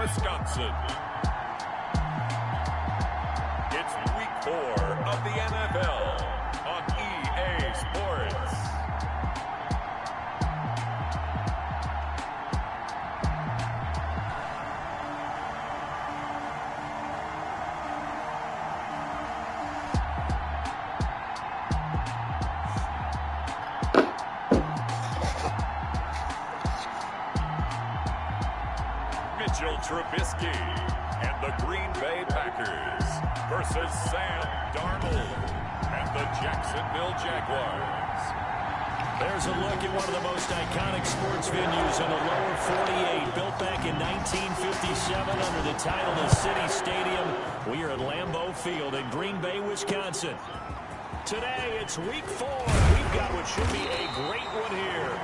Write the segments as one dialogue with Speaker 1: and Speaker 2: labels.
Speaker 1: Wisconsin. It's week 4 of the NFL on EA Sports. Trubisky and the Green Bay Packers versus Sam Darnold and the Jacksonville Jaguars.
Speaker 2: There's a look at one of the most iconic sports venues in the lower 48, built back in 1957 under the title of City Stadium. We are at Lambeau Field in Green Bay, Wisconsin. Today, it's week 4. We've got what should be a great one here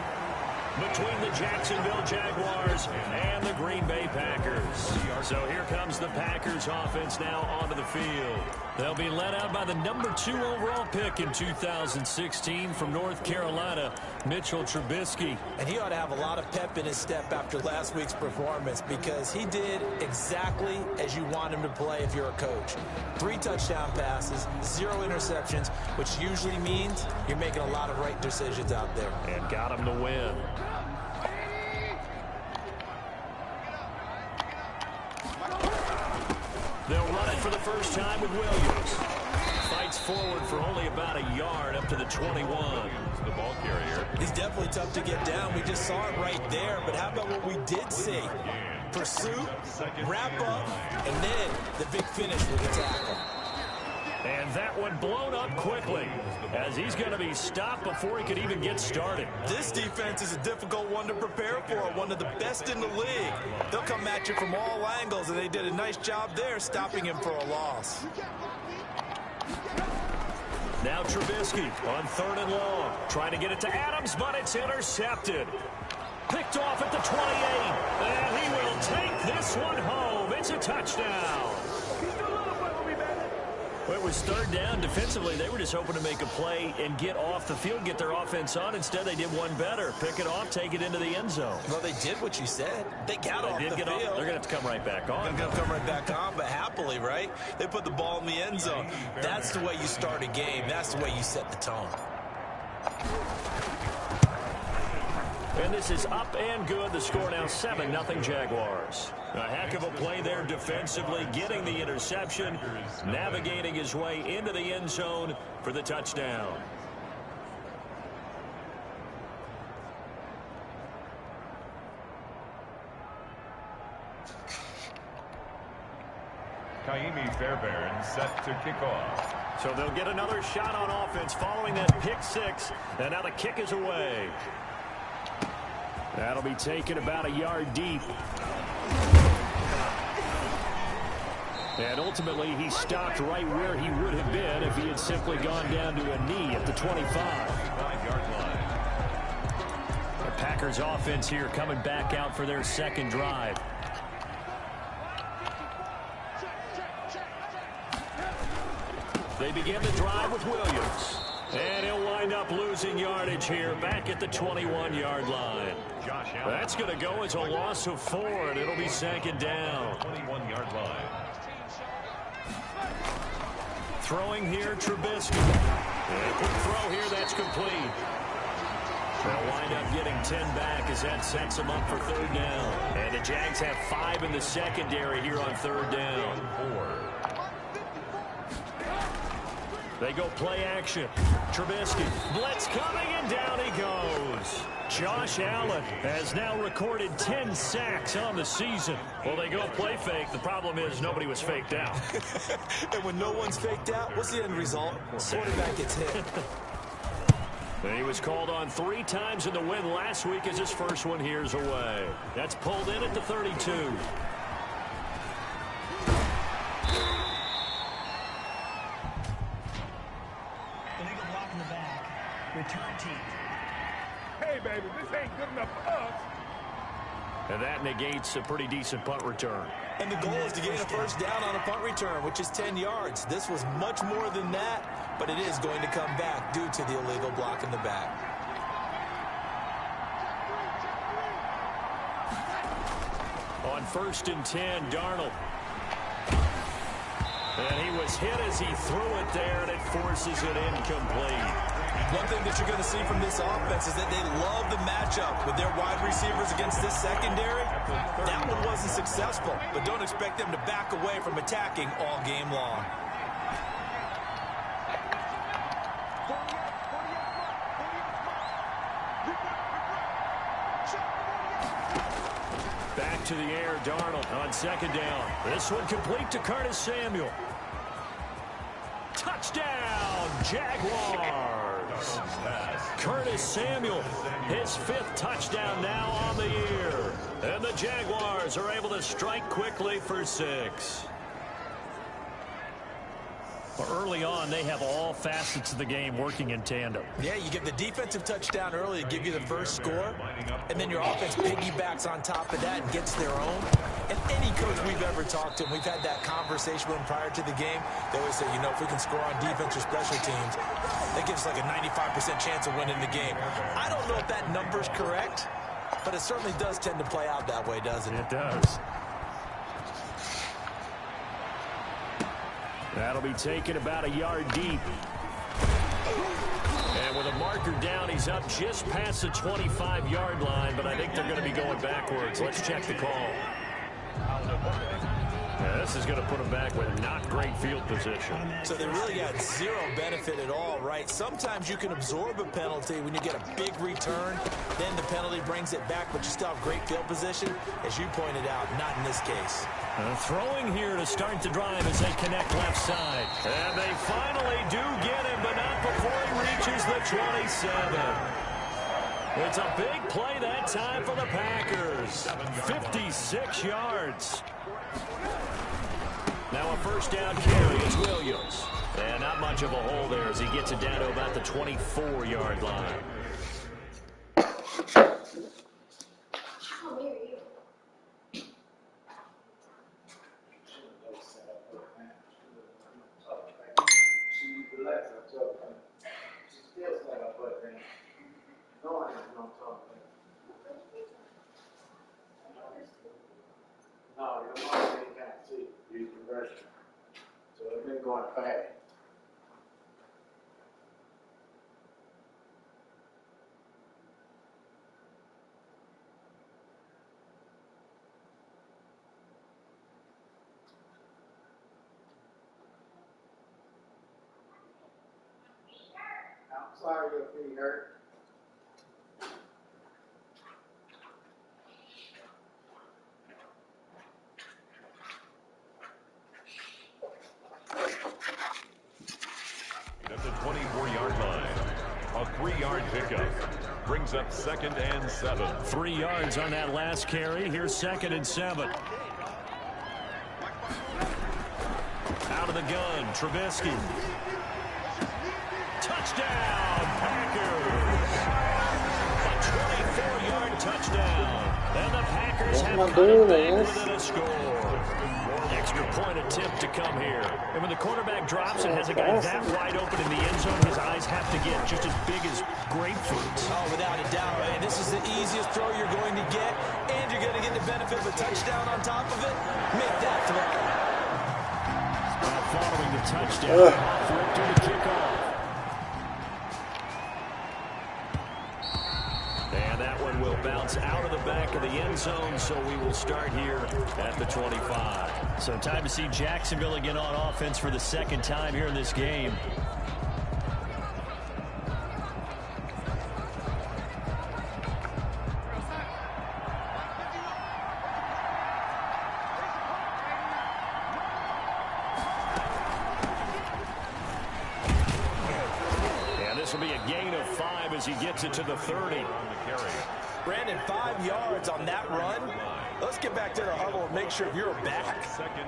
Speaker 2: between the Jacksonville Jaguars and the Green Bay Packers. So here comes the Packers offense now onto the field. They'll be led out by the number 2 overall pick in 2016 from North Carolina, Mitchell Trubisky.
Speaker 3: And he ought to have a lot of pep in his step after last week's performance, because he did exactly as you want him to play if you're a coach. 3 touchdown passes, 0 interceptions, which usually means you're making a lot of right decisions out there.
Speaker 2: And got him to win. They'll run it for the first time with Williams. Fights forward for only about a yard up to the 21.
Speaker 1: The ball carrier.
Speaker 3: He's definitely tough to get down. We just saw it right there. But how about what we did see? Pursuit, wrap up, and then the big finish with the tackle.
Speaker 2: And that one blown up quickly, as he's going to be stopped before he could even get started.
Speaker 3: This defense is a difficult one to prepare for, one of the best in the league. They'll come at you from all angles, and they did a nice job there stopping him for a loss.
Speaker 2: Now Trubisky on 3rd and long, trying to get it to Adams, but it's intercepted. Picked off at the 28, and he will take this one home. It's a touchdown. Well, it was 3rd down. Defensively, they were just hoping to make a play and get off the field, get their offense on. Instead, they did one better. Pick it off, take it into the end zone.
Speaker 3: Well, they did what you said. They got off the field.
Speaker 2: They're going to have to come right back on.
Speaker 3: They're going to come right back on, but happily, right? They put the ball in the end zone. That's the way you start a game. That's the way you set the tone.
Speaker 2: And this is up and good. The score now 7-0 Jaguars. A heck of a play there defensively, getting the interception, navigating his way into the end zone for the touchdown.
Speaker 1: Kaimi Fairbairn set to kick off.
Speaker 2: So they'll get another shot on offense following that pick 6. And now the kick is away. That'll be taken about a yard deep. And ultimately, he stopped right where he would have been if he had simply gone down to a knee at the 25-yard line. The Packers offense here coming back out for their 2nd drive. They begin the drive with Williams. And he'll wind up losing yardage here back at the 21-yard line. That's going to go as a loss of 4, and it'll be 2nd down.
Speaker 1: 21-yard line.
Speaker 2: Throwing here, Trubisky. And a quick throw here, that's complete. They'll wind up getting 10 back as that sets them up for 3rd down. And the Jags have 5 in the secondary here on 3rd down. 4. They go play action. Trubisky, blitz coming, and down he goes. Josh Allen has now recorded 10 sacks on the season. Well, they go play fake. The problem is nobody was faked out.
Speaker 3: And when no one's faked out, what's the end result? Quarterback gets hit.
Speaker 2: And he was called on 3 times in the win last week as his first one here's away. That's pulled in at the 32.
Speaker 4: Return team.
Speaker 1: Hey, baby, this ain't good enough for us.
Speaker 2: And that negates a pretty decent punt return.
Speaker 3: And the goal is to gain a first down on a punt return, which is 10 yards. This was much more than that, but it is going to come back due to the illegal block in the back.
Speaker 2: On 1st and 10, Darnold. And he was hit as he threw it there, and it forces it incomplete.
Speaker 3: One thing that you're going to see from this offense is that they love the matchup with their wide receivers against this secondary. That one wasn't successful, but don't expect them to back away from attacking all game long.
Speaker 2: Back to the air, Darnold on 2nd down. This one complete to Curtis Samuel. Touchdown, Jaguars. Curtis Samuel, his 5th touchdown now on the year. And the Jaguars are able to strike quickly for 6. Early on, they have all facets of the game working in tandem.
Speaker 3: Yeah, you get the defensive touchdown early to give you the first score, and then your offense piggybacks on top of that and gets their own. And any coach we've ever talked to, and we've had that conversation with them prior to the game, they always say, you know, if we can score on defense or special teams, that gives us like a 95% chance of winning the game. I don't know if that number's correct, but it certainly does tend to play out that way, doesn't it?
Speaker 2: It does. That'll be taken about a yard deep. And with a marker down, he's up just past the 25-yard line, but I think they're going to be going backwards. Let's check the call. Yeah, this is going to put him back with not great field position.
Speaker 3: So they really got zero benefit at all, right? Sometimes you can absorb a penalty when you get a big return, then the penalty brings it back, but you still have great field position. As you pointed out, not in this case.
Speaker 2: Throwing here to start the drive as they connect left side. And they finally do get him, but not before he reaches the 27. It's a big play that time for the Packers. 56 yards. Now a 1st down carry is Williams. And not much of a hole there as he gets it down to about the 24-yard line.
Speaker 5: No, your mom can't see. Use conversion. So it's been going fast. I'm sorry your feet hurt.
Speaker 1: At the 24-yard line, a 3-yard pickup brings up 2nd and 7.
Speaker 2: 3 yards on that last carry. Here's 2nd and 7. Out of the gun, Trubisky. Touchdown, Packers! A 24-yard touchdown. And the Packers have cut it back within a score. Extra point attempt to come here. And when the quarterback drops and has a guy that wide open in the end zone, his eyes have to get just as big as grapefruits.
Speaker 3: Oh, without a doubt, man. This is the easiest throw you're going to get, and you're going to get the benefit of a touchdown on top of it. Make that throw.
Speaker 2: Following the touchdown, flipped to the kickoff. And that one will bounce out of the back of the end zone, so we will start here at the 25. So time to see Jacksonville again on offense for the 2nd time here in this game. This will be a gain of 5 as he gets it to the 30.
Speaker 3: Brandon, 5 yards on that run. Let's get back to the huddle and make sure if you're back,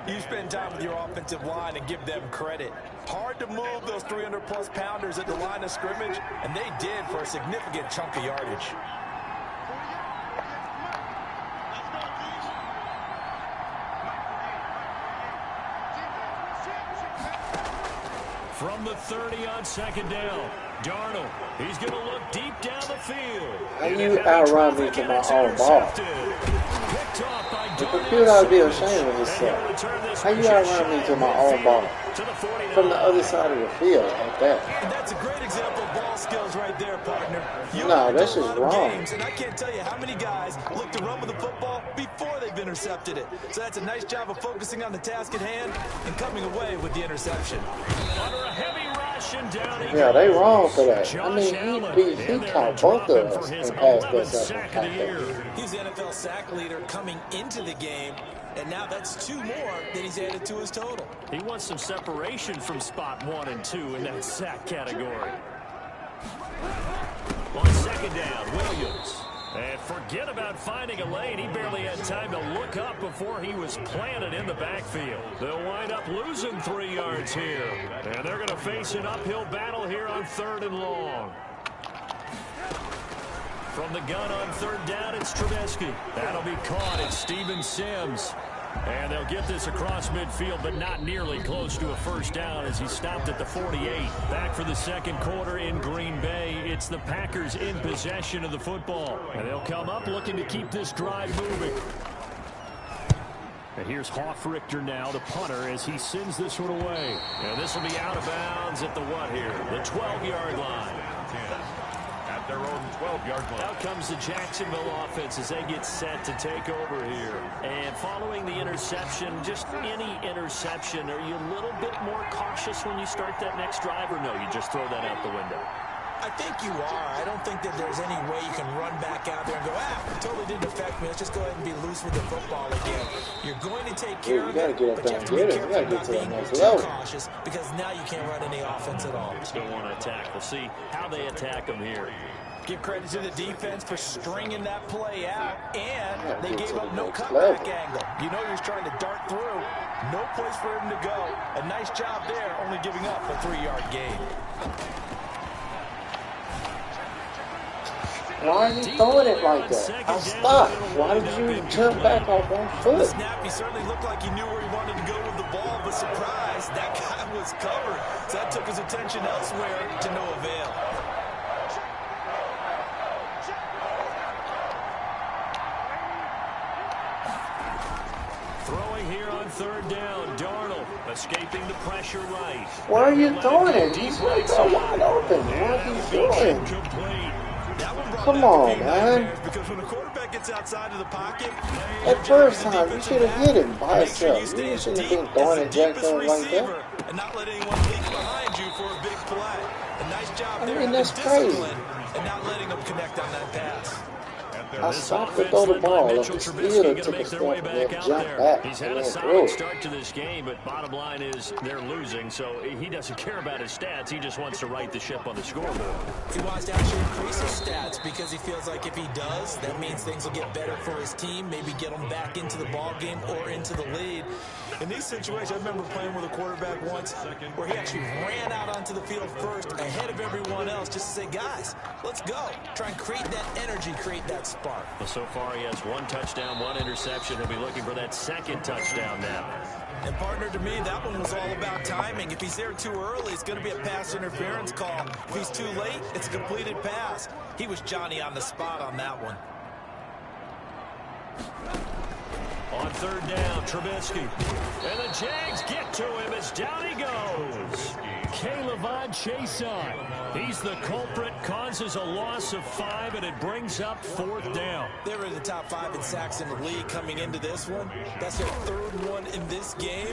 Speaker 3: you spend time with your offensive line and give them credit. Hard to move those 300-plus pounders at the line of scrimmage, and they did for a significant chunk of yardage.
Speaker 2: From the 30 on 2nd down. Darnold, he's going to look deep down the field.
Speaker 6: How you outrun me to my own ball? The computer ought to be ashamed of himself. How you outrun me to my own ball? From the other side of the field like that.
Speaker 3: And that's a great example of ball skills right there, partner.
Speaker 6: No, that's just wrong.
Speaker 3: And I can't tell you how many guys look to run with the football before they've intercepted it. So that's a nice job of focusing on the task at hand and coming away with the interception.
Speaker 2: Under a heavy rush and down he
Speaker 6: Yeah, they
Speaker 2: goes.
Speaker 6: wrong for that. I
Speaker 2: Josh
Speaker 6: mean,
Speaker 2: Allen
Speaker 6: he
Speaker 2: in there
Speaker 6: caught
Speaker 2: to
Speaker 6: both
Speaker 2: drop him
Speaker 6: of us
Speaker 2: for his
Speaker 6: and passed
Speaker 2: 11th
Speaker 6: us up.
Speaker 2: sack of the year.
Speaker 3: He's the NFL sack leader coming into the game, and now that's 2 more than he's added to his total.
Speaker 2: He wants some separation from spot 1 and 2 in that sack category. On second down, Williams. And forget about finding a lane. He barely had time to look up before he was planted in the backfield. They'll wind up losing 3 yards here. And they're going to face an uphill battle here on 3rd and long. From the gun on 3rd down, it's Trubisky. That'll be caught. It's Steven Sims. And they'll get this across midfield, but not nearly close to a first down as he stopped at the 48. Back for the second quarter in Green Bay. It's the Packers in possession of the football. And they'll come up looking to keep this drive moving. And here's Hofrichter now, the punter, as he sends this one away. And this will be out of bounds at the what here? The 12-yard line.
Speaker 1: At their own 12-yard line.
Speaker 2: Out comes the Jacksonville offense as they get set to take over here. And following the interception, just any interception, are you a little bit more cautious when you start that next drive, or no, you just throw that out the window?
Speaker 3: I think you are. I don't think that there's any way you can run back out there and go, it totally didn't affect me. Let's just go ahead and be loose with the football again. You're going to take care of it, but you have to be careful about being too cautious because now you can't run any offense at all.
Speaker 2: Still want to attack. We'll see how they attack them here.
Speaker 3: Give credit to the defense for stringing that play out, and they gave up no cutback angle. You know he was trying to dart through. No place for him to go. A nice job there, only giving up a 3-yard gain.
Speaker 6: Why are you throwing it like that? I'll stop. Why did you jump back off 1 foot?
Speaker 3: The snap, he certainly looked like he knew where he wanted to go with the ball, but surprise, that guy was covered. So that took his attention elsewhere to no avail.
Speaker 2: Throwing here on 3rd down, Darnold escaping the pressure right.
Speaker 6: Why are you throwing it? He's right so wide open. What are you doing?
Speaker 2: Complete.
Speaker 6: Come on, man.
Speaker 3: Because when the quarterback gets outside of the pocket,
Speaker 6: That first time, you should have hit him by yourself. You shouldn't have been throwing it Jackson like that.
Speaker 3: and not let anyone leak behind you for a big play. A nice job there.
Speaker 6: I mean, that's
Speaker 3: discipline and not letting them connect on that pass.
Speaker 6: I stopped to throw the ball up the field and took a step and then jumped back
Speaker 2: He's
Speaker 6: and
Speaker 2: had a
Speaker 6: then threw
Speaker 2: solid
Speaker 6: it.
Speaker 2: start to this game, but bottom line is they're losing, so he doesn't care about his stats. He just wants to right the ship on the scoreboard.
Speaker 3: He wants to actually increase his stats because he feels like if he does, that means things will get better for his team, maybe get them back into the ball game or into the lead. In these situations, I remember playing with a quarterback once where he actually ran out onto the field first ahead of everyone else just to say, guys, let's go. Try and create that energy, create that spark.
Speaker 2: Well, so far he has 1 touchdown, 1 interception. He'll be looking for that 2nd touchdown now.
Speaker 3: And partner, to me, that one was all about timing. If he's there too early, it's going to be a pass interference call. If he's too late, it's a completed pass. He was Johnny on the spot on that one.
Speaker 2: On 3rd down, Trubisky. And the Jags get to him as down he goes. K'Lavon Chaisson. He's the culprit, causes a loss of 5, and it brings up 4th down.
Speaker 3: They were in the top 5 in sacks in the league coming into this one. That's their 3rd one in this game.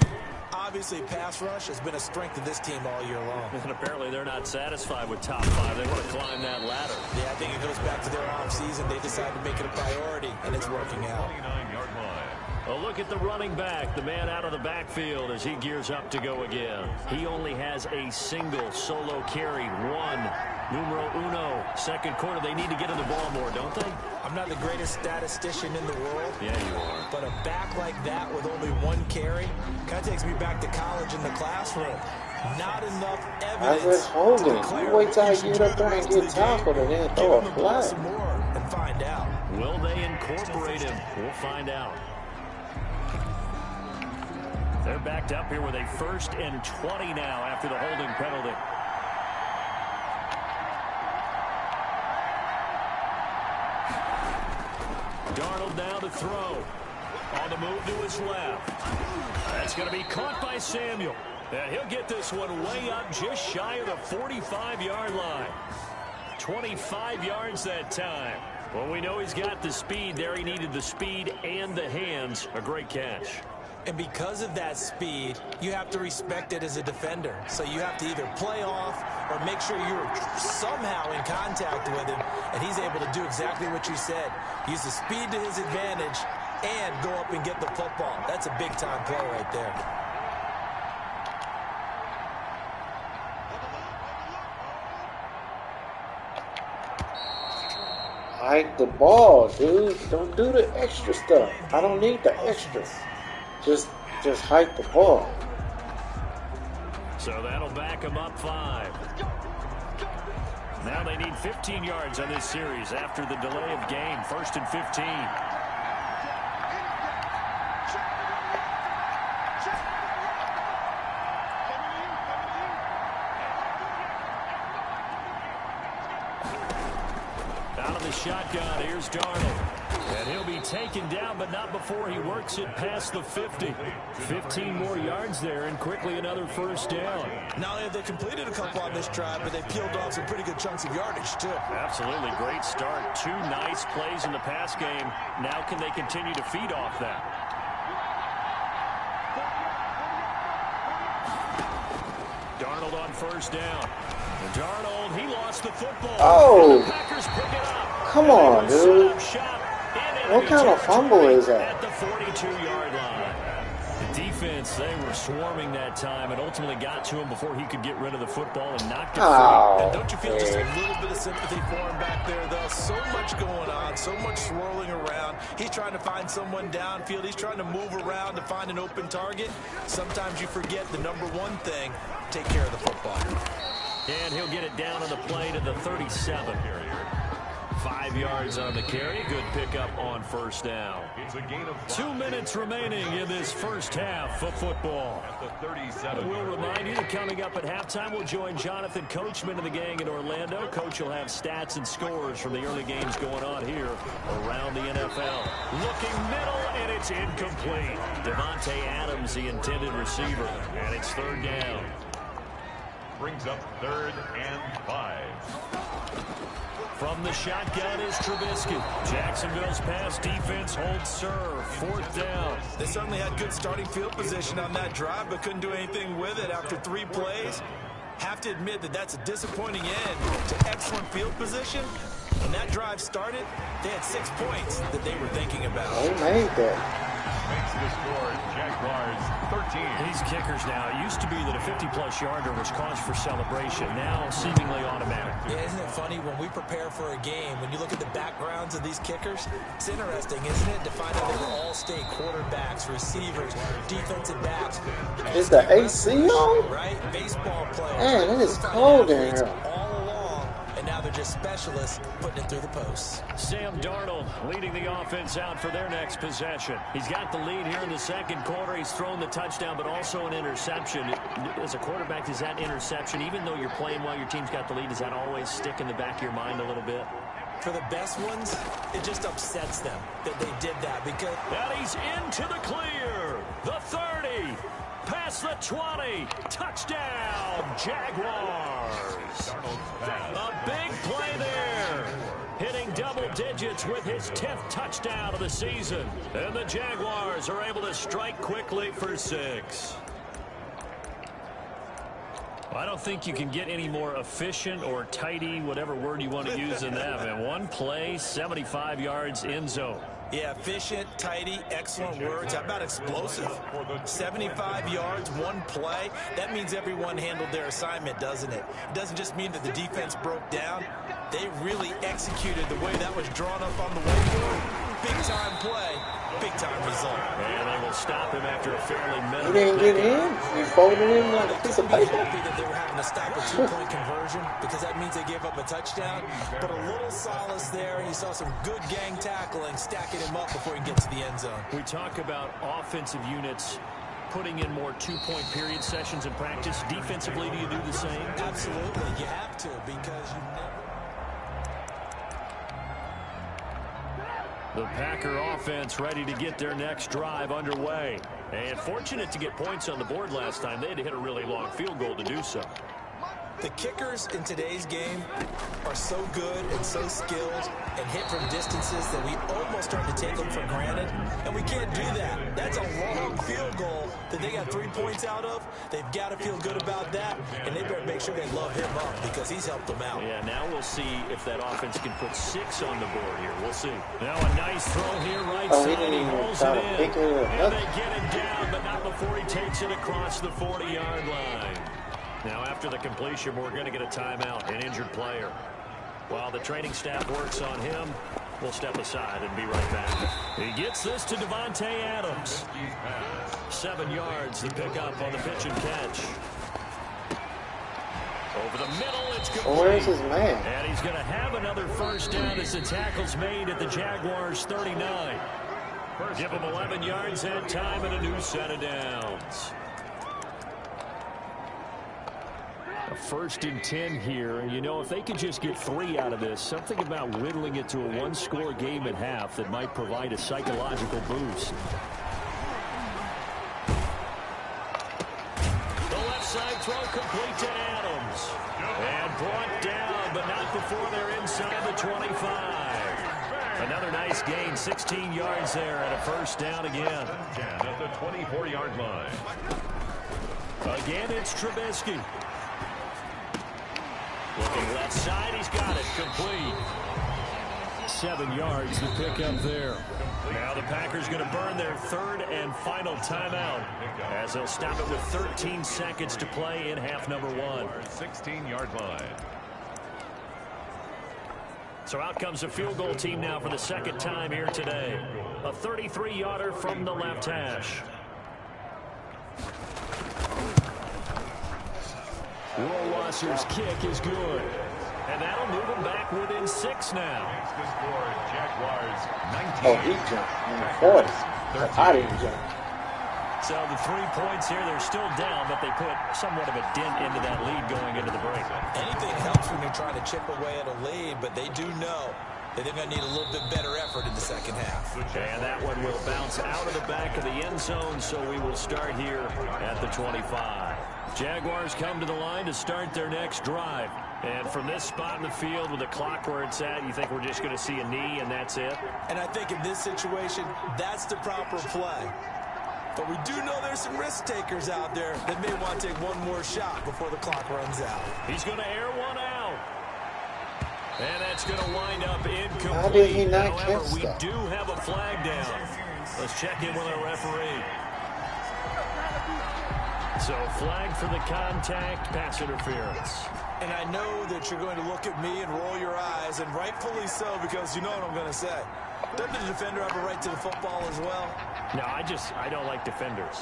Speaker 3: Obviously, pass rush has been a strength of this team all year long.
Speaker 2: And apparently they're not satisfied with top 5. They want to climb that ladder.
Speaker 3: Yeah, I think it goes back to their offseason. They decided to make it a priority, and it's working out.
Speaker 1: 29-yard line.
Speaker 2: A look at the running back, the man out of the backfield as he gears up to go again. He only has a single solo carry, 1, numero uno. 2nd quarter, they need to get in the ball more, don't they?
Speaker 3: I'm not the greatest statistician in the world.
Speaker 2: Yeah, you are.
Speaker 3: But a back like that with only 1 carry kind of takes me back to college in the classroom. Not enough evidence.
Speaker 6: I was holding. You wait till I get up there and get tackled and then throw a flag.
Speaker 3: Some more and find out.
Speaker 2: Will they incorporate him? We'll find out. They're backed up here with a 1st and 20 now after the holding penalty. throw. On the move to his left. That's going to be caught by Samuel. And he'll get this one way up just shy of the 45-yard line. 25 yards that time. Well, we know he's got the speed there. He needed the speed and the hands. A great catch.
Speaker 3: And because of that speed, you have to respect it as a defender. So you have to either play off or make sure you're somehow in contact with him. And he's able to do exactly what you said. Use the speed to his advantage and go up and get the football. That's a big-time play right there.
Speaker 6: Hike the ball, dude. Don't do the extra stuff. I don't need the extras. Just hike the ball.
Speaker 2: So that'll back them up 5. Now they need 15 yards on this series after the delay of game. 1st and 15. Out of the shotgun, here's Darnold. And he'll be taken down, but not before he works it past the 50. 15 more yards there, and quickly another first down.
Speaker 3: Not only have they completed a couple on this drive, but they peeled off some pretty good chunks of yardage, too.
Speaker 2: Absolutely. Great start. 2 nice plays in the pass game. Now can they continue to feed off that? Darnold on first down. Darnold, he lost the football.
Speaker 6: Oh!
Speaker 2: The Packers pick it up.
Speaker 6: Come on, dude. What kind of fumble is that?
Speaker 2: At the 42-yard line. The defense, they were swarming that time and ultimately got to him before he could get rid of the football and knocked it free.
Speaker 3: And don't you feel just a little bit of sympathy for him back there, though? So much going on, so much swirling around. He's trying to find someone downfield. He's trying to move around to find an open target. Sometimes you forget the number one thing, take care of the football.
Speaker 2: And he'll get it down on the play to the 37. 5 yards on the carry. Good pickup on first down. 2 minutes remaining in this first half of football. We'll remind you that coming up at halftime, we'll join Jonathan Coachman and the gang in Orlando. Coach will have stats and scores from the early games going on here around the NFL. Looking middle, and it's incomplete. Devontae Adams, the intended receiver, and it's 3rd down.
Speaker 1: Brings up 3rd and 5.
Speaker 2: From the shotgun is Trubisky. Jacksonville's pass defense holds serve. 4th down.
Speaker 3: They certainly had good starting field position on that drive, but couldn't do anything with it after 3 plays. Have to admit that that's a disappointing end to excellent field position. When that drive started, they had 6 points that they were thinking about.
Speaker 6: They made that.
Speaker 1: Makes the score Jaguars 13.
Speaker 2: These kickers now, it used to be that a 50-plus yarder was cause for celebration. Now seemingly automatic.
Speaker 3: Yeah, isn't it funny when we prepare for a game, when you look at the backgrounds of these kickers, it's interesting, isn't it, to find out they were all state quarterbacks, receivers, defensive backs.
Speaker 6: Is the AC on?
Speaker 3: Right? Baseball players.
Speaker 6: Man, it is cold in here.
Speaker 3: All along, and now they're just specialists putting it through the posts.
Speaker 2: Sam Darnold leading the offense out for their next possession. He's got the lead here in the 2nd quarter. He's thrown the touchdown, but also an interception. As a quarterback, does that interception, even though you're playing while your team's got the lead, does that always stick in the back of your mind a little bit?
Speaker 3: For the best ones, it just upsets them that they did that because...
Speaker 2: And he's into the clear. The 30. Past the 20. Touchdown, Jaguars. A big play there. Hitting double digits with his 10th touchdown of the season. And the Jaguars are able to strike quickly for 6. I don't think you can get any more efficient or tidy, whatever word you want to use in that. And 1 play, 75 yards, end zone.
Speaker 3: Yeah, efficient, tidy, excellent words. How about explosive? 75 yards, 1 play. That means everyone handled their assignment, doesn't it? It doesn't just mean that the defense broke down. They really executed the way that was drawn up on the whiteboard. Big-time play, big-time result.
Speaker 2: And they will stop him after a fairly
Speaker 6: He
Speaker 2: minimal
Speaker 6: didn't get in. He folded in like a piece of paper.
Speaker 3: Happy that they were having to stop a 2-point conversion because that means they gave up a touchdown. But a little solace there. You saw some good gang tackling, stacking him up before he gets to the end zone.
Speaker 2: We talk about offensive units putting in more 2-point period sessions in practice. Defensively, do you do the same?
Speaker 3: Absolutely. You have to because you never...
Speaker 2: The Packer offense ready to get their next drive underway. And fortunate to get points on the board last time. They had to hit a really long field goal to do so.
Speaker 3: The kickers in today's game are so good and so skilled and hit from distances that we almost start to take them for granted, and we can't do that. That's a long field goal that they got 3 points out of. They've got to feel good about that, and they better make sure they love him up because he's helped them out.
Speaker 2: Yeah, now we'll see if that offense can put 6 on the board here. We'll see. Now a nice throw here right side. He rolls it in, and they get it down, but not before he takes it across the 40-yard line. Now, after the completion, we're going to get a timeout, an injured player. While the training staff works on him, we'll step aside and be right back. He gets this to Davante Adams. 7 yards, the pickup on the pitch and catch. Over the middle, it's complete.
Speaker 6: Where's his man?
Speaker 2: And he's going to have another first down as the tackle's made at the Jaguars' 39. Give him 11 yards that time and a new set of downs. A 1st and 10 here. You know, if they could just get 3 out of this, something about whittling it to a 1-score game at half that might provide a psychological boost. The left side throw complete to Adams. And brought down, but not before they're inside the 25. Another nice gain, 16 yards there and a first down again.
Speaker 1: At the 24-yard line.
Speaker 2: Again, it's Trubisky. Looking left side, he's got it, complete. 7 yards, the pickup there. Now the Packers going to burn their 3rd and final timeout as they'll stop it with 13 seconds to play in half number 1.
Speaker 1: 16-yard line.
Speaker 2: So out comes the field goal team now for the 2nd time here today. A 33-yarder from the left hash. Rohrwasser's kick is good. And that'll move him back within 6 now.
Speaker 1: Next to score, Jaguars 19.
Speaker 6: Oh, he jumped. I didn't jump.
Speaker 2: So the 3 points here, they're still down, but they put somewhat of a dent into that lead going into the break.
Speaker 3: Anything helps when you're trying to chip away at a lead, but they do know that they're going to need a little bit better effort in the second half.
Speaker 2: And that one will bounce out of the back of the end zone, so we will start here at the 25. Jaguars come to the line to start their next drive. And from this spot in the field with the clock where it's at, you think we're just going to see a knee and that's it?
Speaker 3: And I think in this situation, that's the proper play. But we do know there's some risk takers out there that may want to take one more shot before the clock runs out.
Speaker 2: He's going to air one out. And that's going to wind up incomplete.
Speaker 6: How did he not
Speaker 2: However,
Speaker 6: catch
Speaker 2: we
Speaker 6: that?
Speaker 2: do have a flag down. Let's check in with our referee. So flag for the contact, pass interference.
Speaker 3: And I know that you're going to look at me and roll your eyes, and rightfully so, because you know what I'm going to say. Doesn't the defender have a right to the football as well?
Speaker 2: No, I don't like defenders.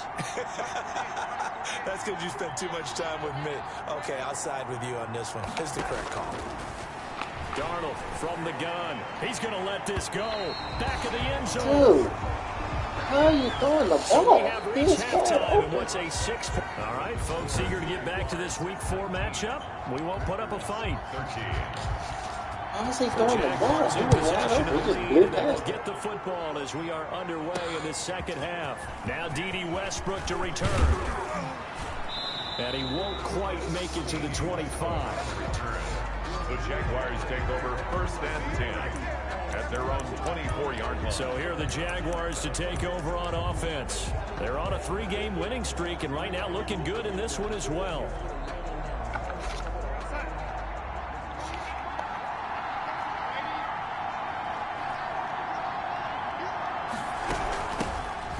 Speaker 3: That's because you spent too much time with me. Okay, I'll side with you on this one. It's the correct call.
Speaker 2: Darnold from the gun. He's going to let this go. Back of the end zone.
Speaker 6: Dude, how are you throwing the ball?
Speaker 2: So we have reached halftime, and what's a 6 point? All right, folks, eager to get back to this Week 4 matchup. We won't put up a fight.
Speaker 1: 13.
Speaker 6: How is he throwing the ball? He was wide open. He just blew past it.
Speaker 2: Get the football as we are underway in the second half. Now D.D. Westbrook to return. And he won't quite make it to the 25.
Speaker 1: The Jaguars take over 1st and 10 at their own 24-yard line.
Speaker 2: So here are the Jaguars to take over on offense. They're on a 3-game winning streak and right now looking good in this one as well.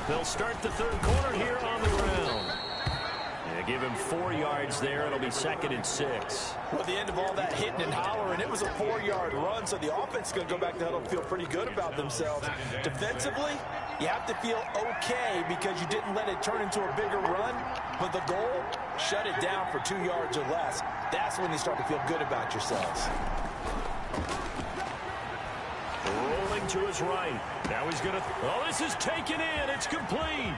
Speaker 2: They'll start the 3rd quarter here on the ground. They give him 4 yards there. It'll be 2nd and 6.
Speaker 3: Well, at the end of all that hitting and hollering, it was a 4-yard run, so the offense is going to go back to huddle and feel pretty good about themselves. Defensively, you have to feel okay because you didn't let it turn into a bigger run, but the goal, shut it down for 2 yards or less. That's when you start to feel good about yourselves.
Speaker 2: Rolling to his right. Now he's going to... Oh, this is taken in. It's complete.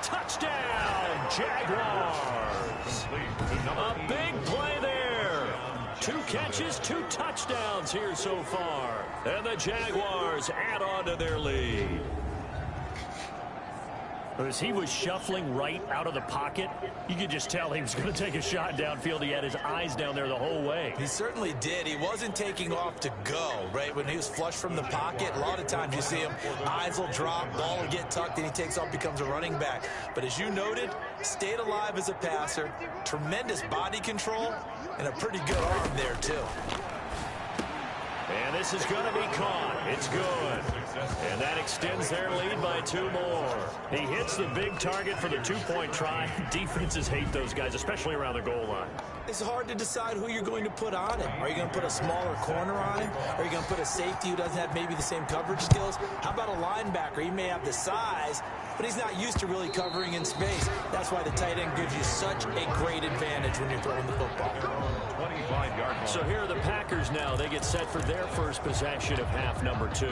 Speaker 2: Touchdown, Jaguars. A big play there. 2 catches, 2 touchdowns here so far. And the Jaguars add on to their lead. As he was shuffling right out of the pocket, you could just tell he was going to take a shot downfield. He had his eyes down there the whole way.
Speaker 3: He certainly did. He wasn't taking off to go, right? When he was flush from the pocket, a lot of times you see him, eyes will drop, ball will get tucked, and he takes off, becomes a running back. But as you noted, stayed alive as a passer, tremendous body control, and a pretty good arm there, too.
Speaker 2: And this is going to be caught. It's good. And that extends their lead by 2 more. He hits the big target for the 2-point try. Defenses hate those guys, especially around the goal line.
Speaker 3: It's hard to decide who you're going to put on him. Are you going to put a smaller corner on him? Are you going to put a safety who doesn't have maybe the same coverage skills? How about a linebacker? He may have the size, but he's not used to really covering in space. That's why the tight end gives you such a great advantage when you're throwing the football.
Speaker 1: 25-yard line.
Speaker 2: So here are the Packers now. They get set for their first possession of half number 2.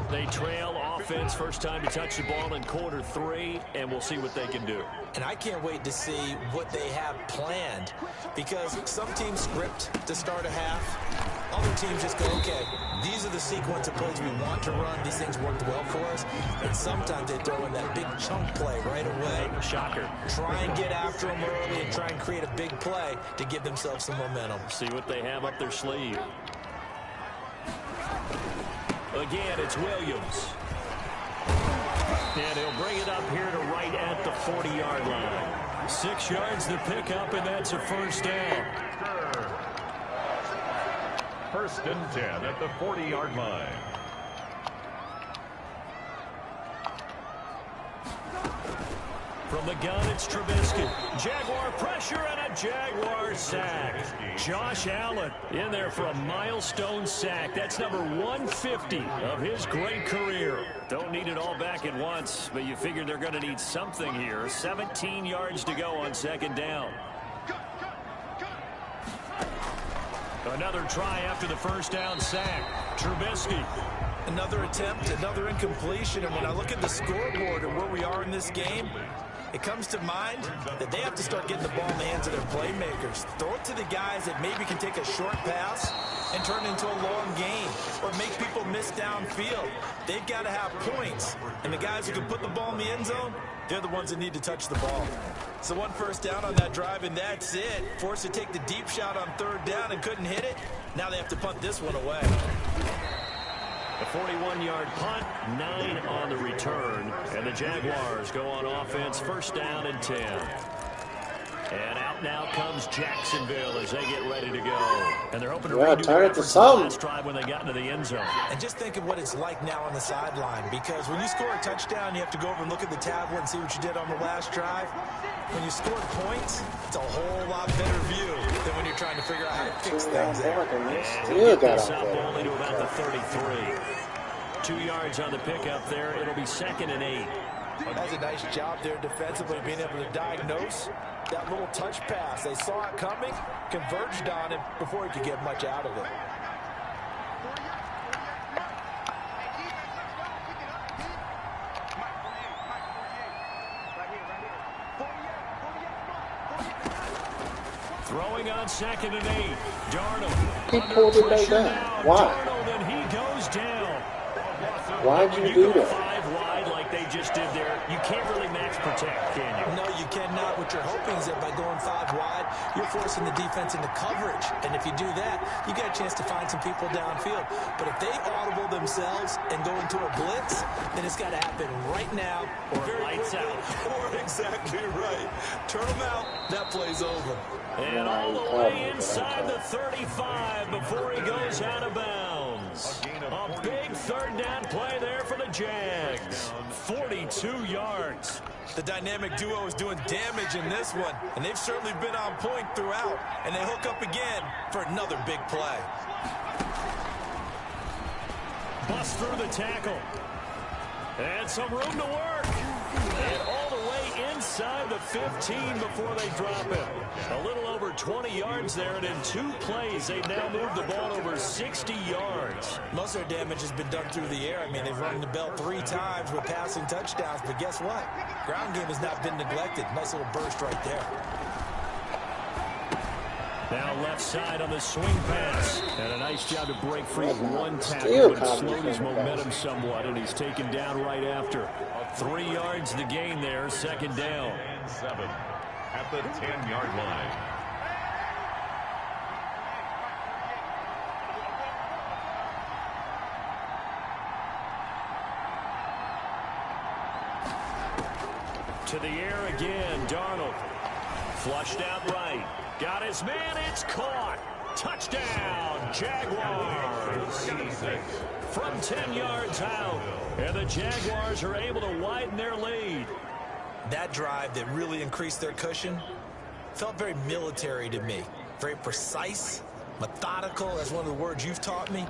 Speaker 2: They trail offense, first time to touch the ball in quarter 3, and we'll see what they can do.
Speaker 3: And I can't wait to see what they have planned, because some teams script to start a half. Other teams just go, okay, these are the sequence of plays we want to run. These things worked well for us. And sometimes they throw in that big chunk play right away.
Speaker 2: Shocker.
Speaker 3: Try and get after them early and try and create a big play to give themselves some momentum.
Speaker 2: See what they have up their sleeve. Again, it's Williams. And he'll bring it up here to right at the 40-yard line. 6 yards to pick up, and that's a first down.
Speaker 1: First and 10 at the 40-yard line.
Speaker 2: From the gun, it's Trubisky. Jaguar pressure and a Jaguar sack. Josh Allen in there for a milestone sack. That's number 150 of his great career. Don't need it all back at once, but you figure they're going to need something here. 17 yards to go on second down. Another try after the first down sack. Trubisky.
Speaker 3: Another attempt, another incompletion. And when I look at the scoreboard and where we are in this game, it comes to mind that they have to start getting the ball in the hands of their playmakers. Throw it to the guys that maybe can take a short pass and turn it into a long gain or make people miss downfield. They've got to have points. And the guys who can put the ball in the end zone, they're the ones that need to touch the ball. So 1 first down on that drive, and that's it. Forced to take the deep shot on third down and couldn't hit it. Now they have to punt this one away.
Speaker 2: A 41-yard punt, 9 on the return. And the Jaguars go on offense, first down and 10. And out now comes Jacksonville as they get ready to go. And they're hoping to redo
Speaker 6: turn it to
Speaker 2: the
Speaker 6: something.
Speaker 2: last drive when they got into the end zone.
Speaker 3: And just think of what it's like now on the sideline, because when you score a touchdown, you have to go over and look at the tablet and see what you did on the last drive. When you scored points, it's a whole lot better view than when you're trying to figure out how to fix things there.
Speaker 6: Still got
Speaker 2: This
Speaker 6: out
Speaker 2: up
Speaker 6: there.
Speaker 2: only to about the 33. 2 yards on the pickup there. It'll be second and 8.
Speaker 3: That's a nice job there defensively, being able to diagnose that little touch pass. They saw it coming, converged on him before he could get much out of it.
Speaker 2: Throwing on second and 8. Darnold.
Speaker 6: He pulled it back down. Why?
Speaker 2: Darnold, and he goes down.
Speaker 6: Why'd you
Speaker 2: When
Speaker 6: do
Speaker 2: you go
Speaker 6: that?
Speaker 2: 5 wide like they just did there, you can't really max protect, can you?
Speaker 3: No, you cannot. What you're hoping is that by going 5 wide, you're forcing the defense into coverage. And if you do that, you get a chance to find some people downfield. But if they audible themselves and go into a blitz, then it's got to happen right now.
Speaker 2: Or lights out.
Speaker 3: Or exactly right. Turn them out. That play's over.
Speaker 2: And all the way inside the 35 before he goes out of bounds. A big third down play there for the Jags. 42 yards.
Speaker 3: The dynamic duo is doing damage in this one, and they've certainly been on point throughout, and they hook up again for another big play.
Speaker 2: Bust through the tackle. And some room to work. And all the way inside the 15 before they drop it. A little over 20 yards there, and in 2 plays, they've now moved the ball over 60 yards.
Speaker 3: Most of their damage has been done through the air. I mean, they've rung the bell 3 times with passing touchdowns, but guess what? Ground game has not been neglected. Nice little burst right there.
Speaker 2: Now left side on the swing pass. And a nice job to break free of one tackle, but it slowed his momentum somewhat, and he's taken down right after. 3 yards to gain there, second down.
Speaker 1: And 7 at the 10-yard line.
Speaker 2: To the air again, Darnold. Flushed out right. Got his man, it's caught. Touchdown, Jaguars. From 10 yards out. And the Jaguars are able to widen their lead.
Speaker 3: That drive that really increased their cushion felt very military to me. Very precise, methodical, that's one of the words you've taught me.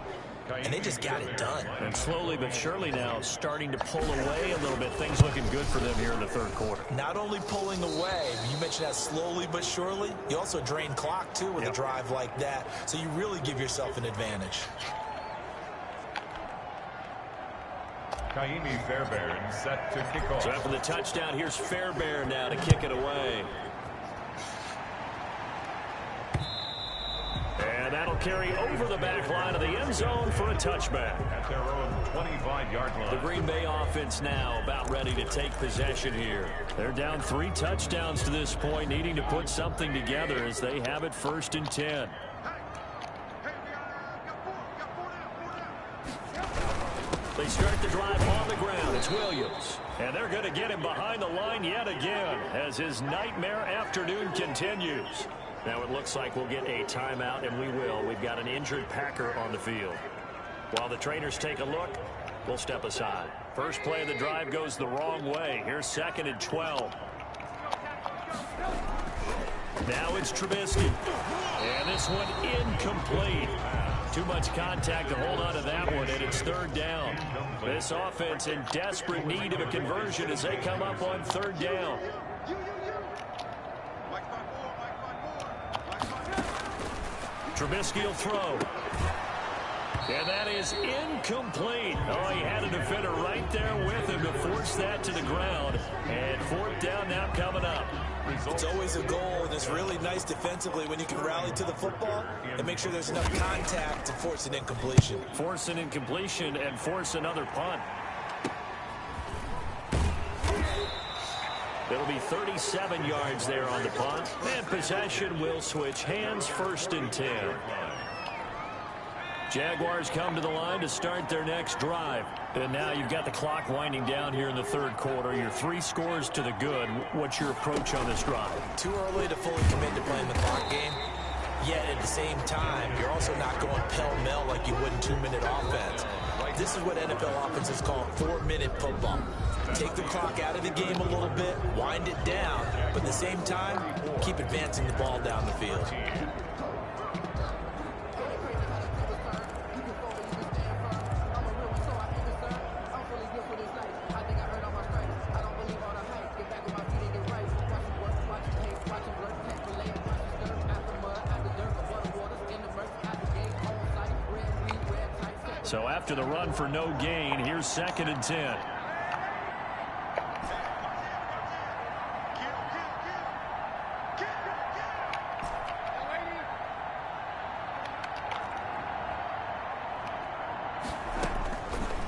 Speaker 3: And they just got it done.
Speaker 2: And slowly but surely now starting to pull away a little bit. Things looking good for them here in the third quarter.
Speaker 3: Not only pulling away, you mentioned that slowly but surely. You also drain clock, too, with a drive like that. So you really give yourself an advantage.
Speaker 1: Kaimi Fairbairn set to kick off.
Speaker 2: So after the touchdown, here's Fairbairn now to kick it away. And that'll carry over the back line of the end zone for a touchback.
Speaker 1: At their own 25-yard line.
Speaker 2: The Green Bay offense now about ready to take possession here. They're down 3 touchdowns to this point, needing to put something together as they have it 1st and 10. They start the drive on the ground. It's Williams. And they're going to get him behind the line yet again as his nightmare afternoon continues. Now it looks like we'll get a timeout, and we will. We've got an injured Packer on the field. While the trainers take a look, we'll step aside. First play of the drive goes the wrong way. Here's 2nd and 12. Now it's Trubisky. And this one incomplete. Too much contact to hold on to that one, and it's 3rd down. This offense in desperate need of a conversion as they come up on 3rd down. Trubisky will throw. And that is incomplete. Oh, he had a defender right there with him to force that to the ground. And 4th down now coming up.
Speaker 3: It's always a goal, and it's really nice defensively when you can rally to the football and make sure there's enough contact to force an incompletion.
Speaker 2: Force an incompletion and force another punt. It'll be 37 yards there on the punt. And possession will switch hands, 1st and 10. Jaguars come to the line to start their next drive. And now you've got the clock winding down here in the 3rd quarter. You're 3 scores to the good. What's your approach on this drive?
Speaker 3: Too early to fully commit to playing the clock game. Yet at the same time, you're also not going pell-mell like you would in 2-minute offense. This is what NFL offenses call 4-minute football. Take the clock out of the game a little bit, wind it down, but at the same time, keep advancing the ball down the field.
Speaker 2: So after the run for no gain, here's 2nd and 10.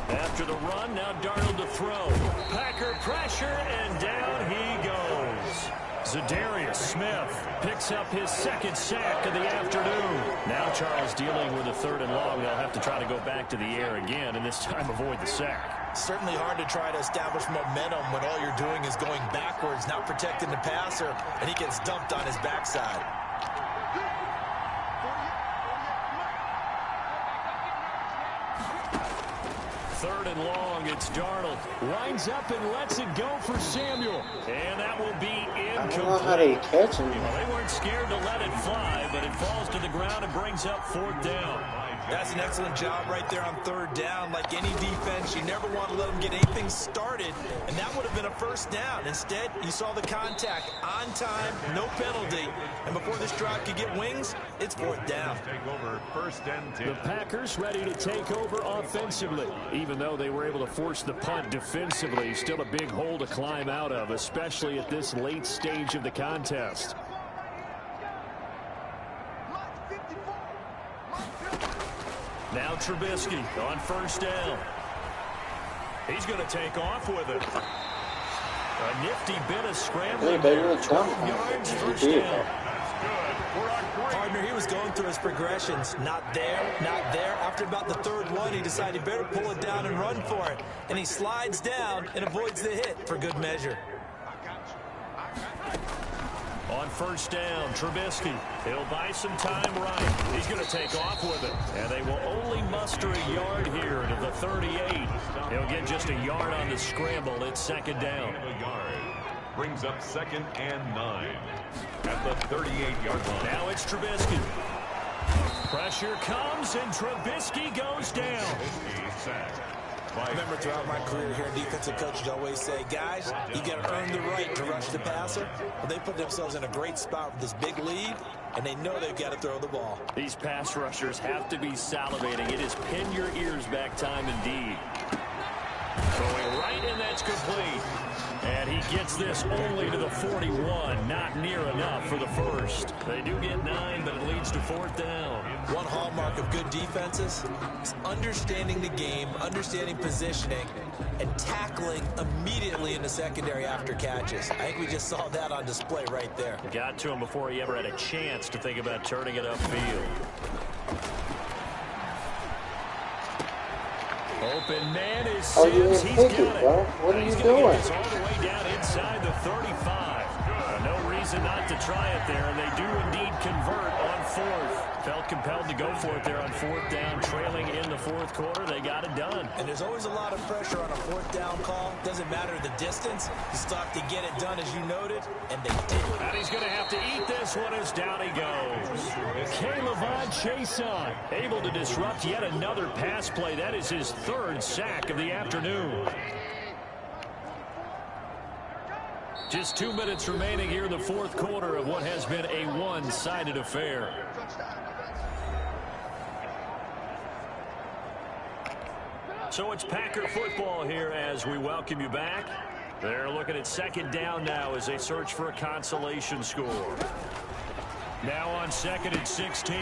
Speaker 2: After the run, now Darnold to throw. Packer pressure, and down he goes. Zadarius Smith picks up his 2nd sack of the afternoon. Now Charles dealing with a 3rd and long. They'll have to try to go back to the air again, and this time avoid the sack.
Speaker 3: Certainly hard to try to establish momentum when all you're doing is going backwards, not protecting the passer, and he gets dumped on his backside.
Speaker 2: Third and long, it's Darnold. Winds up and lets it go for Samuel. And that will be incomplete.
Speaker 6: I don't know how they catch him.
Speaker 2: Well, they weren't scared to let it fly, but it falls to the ground and brings up 4th down.
Speaker 3: That's an excellent job right there on 3rd down. Like any defense, you never want to let them get anything started, and that would have been a 1st down. Instead, you saw the contact on time, no penalty, and before this drive could get wings, it's 4th down.
Speaker 1: Take over 1st and 10.
Speaker 2: The Packers ready to take over offensively. Even though they were able to force the punt defensively, still a big hole to climb out of, especially at this late stage of the contest. Now Trubisky on first down. He's going to take off with it. A nifty bit of scrambling. 12 yards, first down.
Speaker 3: Partner, he was going through his progressions. Not there, not there. After about the third one, he decided he better pull it down and run for it. And he slides down and avoids the hit for good measure.
Speaker 2: On first down, Trubisky. He'll buy some time right. He's going to take off with it. And they will only muster a yard here to the 38. He'll get just a yard on the scramble. It's second down.
Speaker 1: Brings up 2nd and 9 at the 38-yard line.
Speaker 2: Now it's Trubisky. Pressure comes, and Trubisky goes down.
Speaker 3: I remember throughout my career here, defensive coaches always say, guys, you got to earn the right to rush the passer. Well, they put themselves in a great spot with this big lead, and they know they've got to throw the ball.
Speaker 2: These pass rushers have to be salivating. It is pin your ears back time indeed. Going right, and that's complete. And he gets this only to the 41. Not near enough for the first. They do get 9, but it leads to 4th down.
Speaker 3: One hallmark of good defenses is understanding the game, understanding positioning, and tackling immediately in the secondary after catches. I think we just saw that on display right there.
Speaker 2: Got to him before he ever had a chance to think about turning it upfield. Open man is Sims.
Speaker 6: Oh, you didn't pick it, bro. What are you doing?
Speaker 2: All the way down inside the 35. No reason not to try it there, and they do indeed convert on 4th. Felt compelled to go for it there on 4th down, trailing in the 4th quarter. They got it done.
Speaker 3: And there's always a lot of pressure on a 4th down call. Doesn't matter the distance. You still have to get it done, as you noted, and they did.
Speaker 2: And he's going to have to eat this one as down he goes. K'Lavon Chaisson able to disrupt yet another pass play. That is his 3rd sack of the afternoon. Just 2 minutes remaining here in the 4th quarter of what has been a one-sided affair. So it's Packer football here as we welcome you back. They're looking at 2nd down now as they search for a consolation score. Now on 2nd and 16.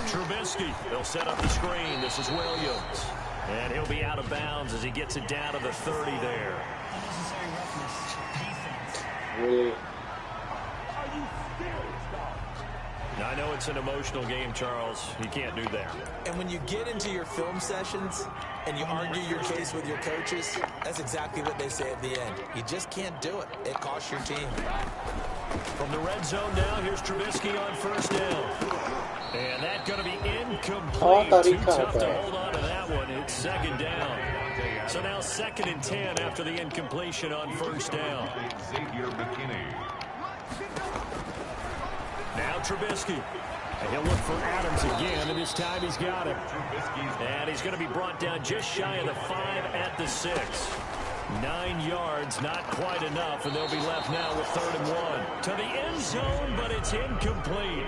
Speaker 2: Trubisky. They'll set up the screen. This is Williams. And he'll be out of bounds as he gets it down to the 30 there.
Speaker 6: Really?
Speaker 2: Now, I know it's an emotional game, Charles. You can't do that.
Speaker 3: And when you get into your film sessions and you argue your case with your coaches, that's exactly what they say at the end. You just can't do it. It costs your team.
Speaker 2: From the red zone now, here's Trubisky on first down. And that's going to be incomplete.
Speaker 6: Oh, I thought he
Speaker 2: Too
Speaker 6: caught
Speaker 2: tough to
Speaker 6: that.
Speaker 2: hold on to that one. It's 2nd down. So now 2nd and 10 after the incompletion on first down. Now Trubisky. And he'll look for Adams again, and this time he's got him. And he's going to be brought down just shy of the 5 at the 6. 9 yards, not quite enough, and they'll be left now with 3rd and 1. To the end zone, but it's incomplete.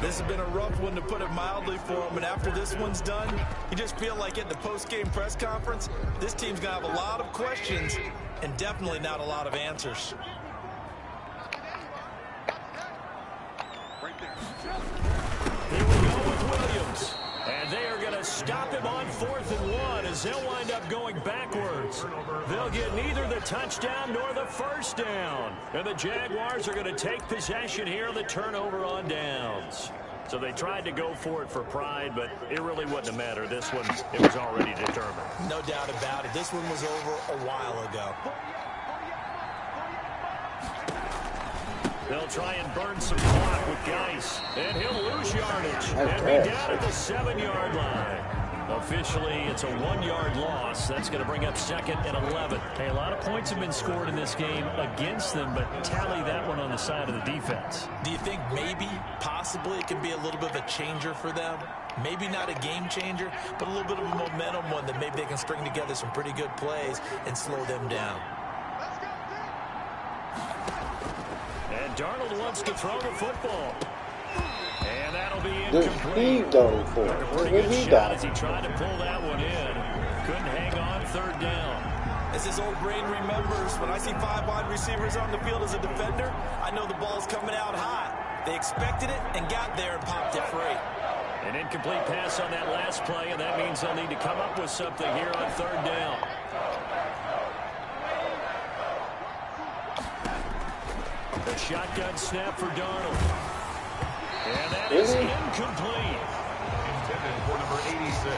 Speaker 3: This has been a rough one, to put it mildly, for him. And after this one's done, you just feel like at the post-game press conference, this team's going to have a lot of questions and definitely not a lot of answers.
Speaker 2: Here we go with Williams. And they are going to stop him on 4th and 1 as they'll wind up going backwards. They'll get neither the touchdown nor the first down. And the Jaguars are going to take possession here on the turnover on downs. So they tried to go for it for pride, but it really wouldn't have mattered. This one, it was already determined.
Speaker 3: No doubt about it. This one was over a while ago.
Speaker 2: They'll try and burn some clock with Geis. And he'll lose yardage. And be down at the 7-yard line. Officially, it's a 1-yard loss. That's going to bring up 2nd and 11. Hey, a lot of points have been scored in this game against them, but tally that one on the side of the defense.
Speaker 3: Do you think maybe, possibly, it can be a little bit of a changer for them? Maybe not a game changer, but a little bit of a momentum one that maybe they can string together some pretty good plays and slow them down.
Speaker 2: And Darnold wants to throw the football. And that'll be incomplete.
Speaker 6: He dove for it.
Speaker 2: Pretty
Speaker 6: What
Speaker 2: good
Speaker 6: he
Speaker 2: shot
Speaker 6: done?
Speaker 2: as he tried to pull that one in. Couldn't hang on 3rd down.
Speaker 3: As his old brain remembers, when I see 5 wide receivers on the field as a defender, I know the ball's coming out high. They expected it and got there and popped it free.
Speaker 2: An incomplete pass on that last play, and that means they'll need to come up with something here on third down. The shotgun snap for Darnold. And that is incomplete.
Speaker 1: Intended for number 86.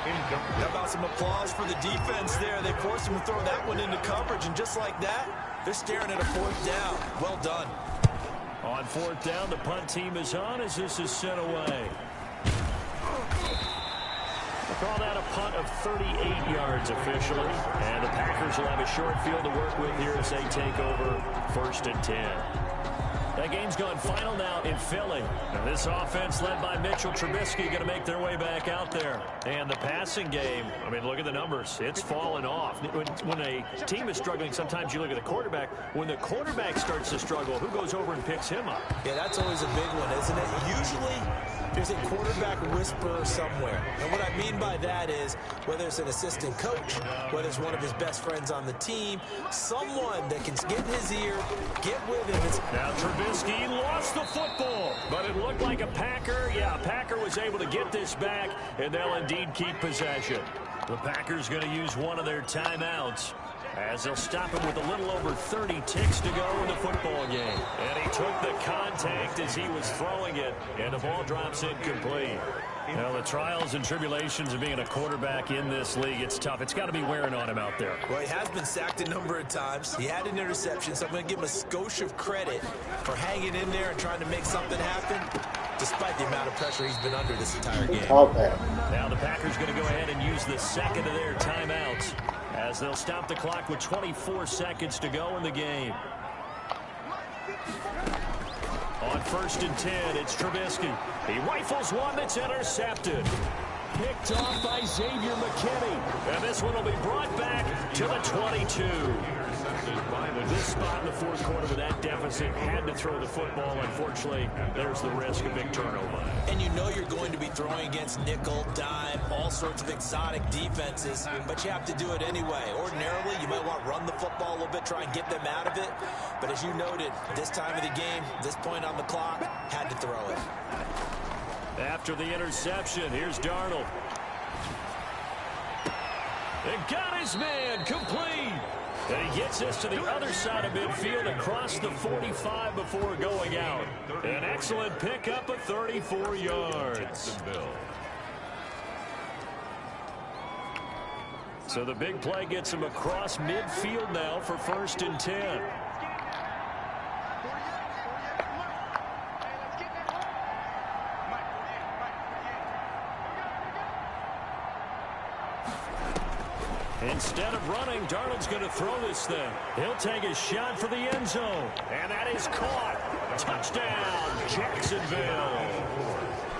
Speaker 3: How about some applause for the defense there? They forced him to throw that one into coverage, and just like that, they're staring at a fourth down. Well done.
Speaker 2: On fourth down, the punt team is on as this is sent away. We'll call that a punt of 38 yards officially. And the Packers will have a short field to work with here as they take over 1st and 10. That game's gone final now in Philly. And this offense led by Mitchell Trubisky going to make their way back out there. And the passing game, I mean, look at the numbers. It's fallen off. When a team is struggling, sometimes you look at the quarterback. When the quarterback starts to struggle, who goes over and picks him up?
Speaker 3: Yeah, that's always a big one, isn't it? Usually, there's a quarterback whisperer somewhere. And what I mean by that is, whether it's an assistant coach, whether it's one of his best friends on the team, someone that can get in his ear, get with him.
Speaker 2: Now Trubisky lost the football, but it looked like a Packer. Yeah, a Packer was able to get this back, and they'll indeed keep possession. The Packers going to use one of their timeouts, as they'll stop him with a little over 30 ticks to go in the football game. And he took the contact as he was throwing it, and the ball drops incomplete. You know, the trials and tribulations of being a quarterback in this league, it's tough. It's got to be wearing on him out there.
Speaker 3: Well, he has been sacked a number of times. He had an interception, so I'm going to give him a skosh of credit for hanging in there and trying to make something happen, despite the amount of pressure he's been under this entire game.
Speaker 2: Now the Packers going to go ahead and use the second of their timeouts, as they'll stop the clock with 24 seconds to go in the game. On 1st and 10, it's Trubisky. He rifles one that's intercepted. Picked off by Xavier McKinney. And this one will be brought back to the 22. This spot in the fourth quarter with that deficit, had to throw the football. Unfortunately, there's the risk of big turnover.
Speaker 3: And you know you're going to be throwing against nickel, dime, all sorts of exotic defenses, but you have to do it anyway. Ordinarily, you might want to run the football a little bit, try and get them out of it. But as you noted, this time of the game, this point on the clock, had to throw it.
Speaker 2: After the interception, here's Darnold. And got his man complete. And he gets us to the other side of midfield across the 45 before going out. An excellent pickup of 34 yards. So the big play gets him across midfield now for 1st and 10. Instead of running, Darnold's going to throw this thing. He'll take a shot for the end zone. And that is caught. Touchdown, Jacksonville.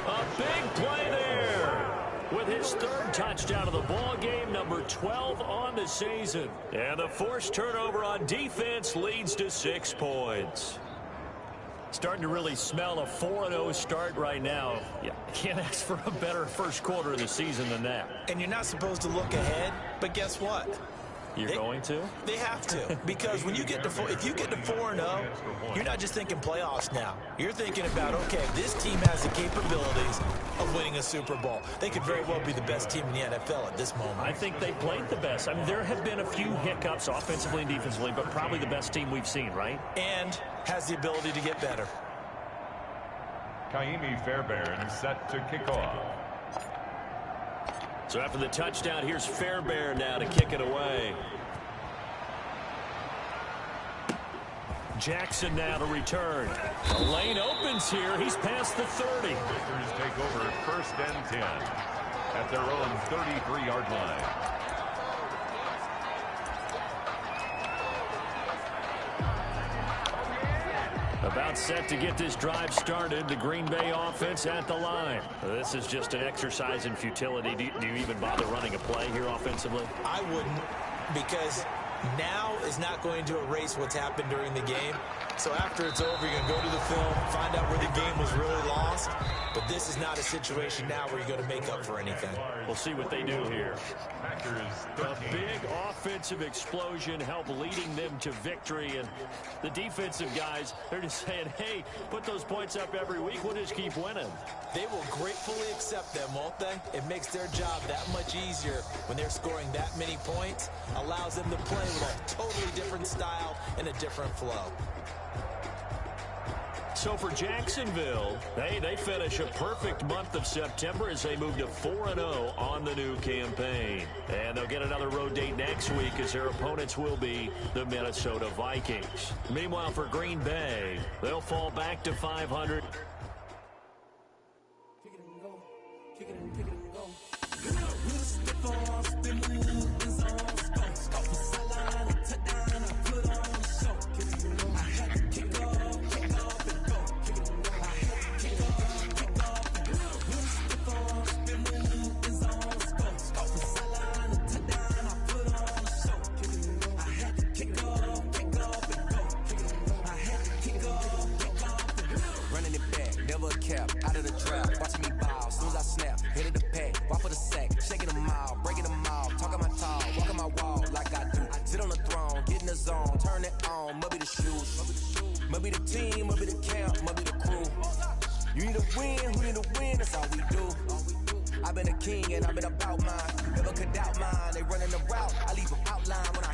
Speaker 2: A big play there. With his 3rd touchdown of the ball game, number 12 on the season. And the forced turnover on defense leads to 6 points. Starting to really smell a 4-0 start right now. Yeah, can't ask for a better first quarter of the season than that.
Speaker 3: And you're not supposed to look ahead, but guess what?
Speaker 2: You're going to?
Speaker 3: They have to, because when you get to if you get to 4-0, you're not just thinking playoffs now. You're thinking about, okay, this team has the capabilities of winning a Super Bowl. They could very well be the best team in the NFL at this moment.
Speaker 2: I think they played the best. I mean, there have been a few hiccups offensively and defensively, but probably the best team we've seen, right?
Speaker 3: And has the ability to get better.
Speaker 1: Kaimi Fairbairn set to kick off.
Speaker 2: So after the touchdown, here's Fairbairn now to kick it away. Jackson now to return. The lane opens here. He's past the 30.
Speaker 1: Victors take over 1st and 10 at their own 33-yard line.
Speaker 2: About set to get this drive started. The Green Bay offense at the line. This is just an exercise in futility. Do you even bother running a play here offensively?
Speaker 3: I wouldn't, because Now is not going to erase what's happened during the game. So after it's over, you're going to go to the film, find out where the game was really lost. But this is not a situation now where you're going to make up for anything.
Speaker 2: We'll see what they do here. A big offensive explosion helped leading them to victory. And the defensive guys, they're just saying, hey, put those points up every week. We'll just keep winning.
Speaker 3: They will gratefully accept them, won't they? It makes their job that much easier when they're scoring that many points. Allows them to play with a totally different style and a different flow.
Speaker 2: So for Jacksonville, they finish a perfect month of September as they move to 4-0 on the new campaign. And they'll get another road date next week as their opponents will be the Minnesota Vikings. Meanwhile, for Green Bay, they'll fall back to 500.
Speaker 7: Maybe the team, maybe the camp, maybe the crew. You need a win, who need a win, that's all we do. I've been a king and I've been about mine.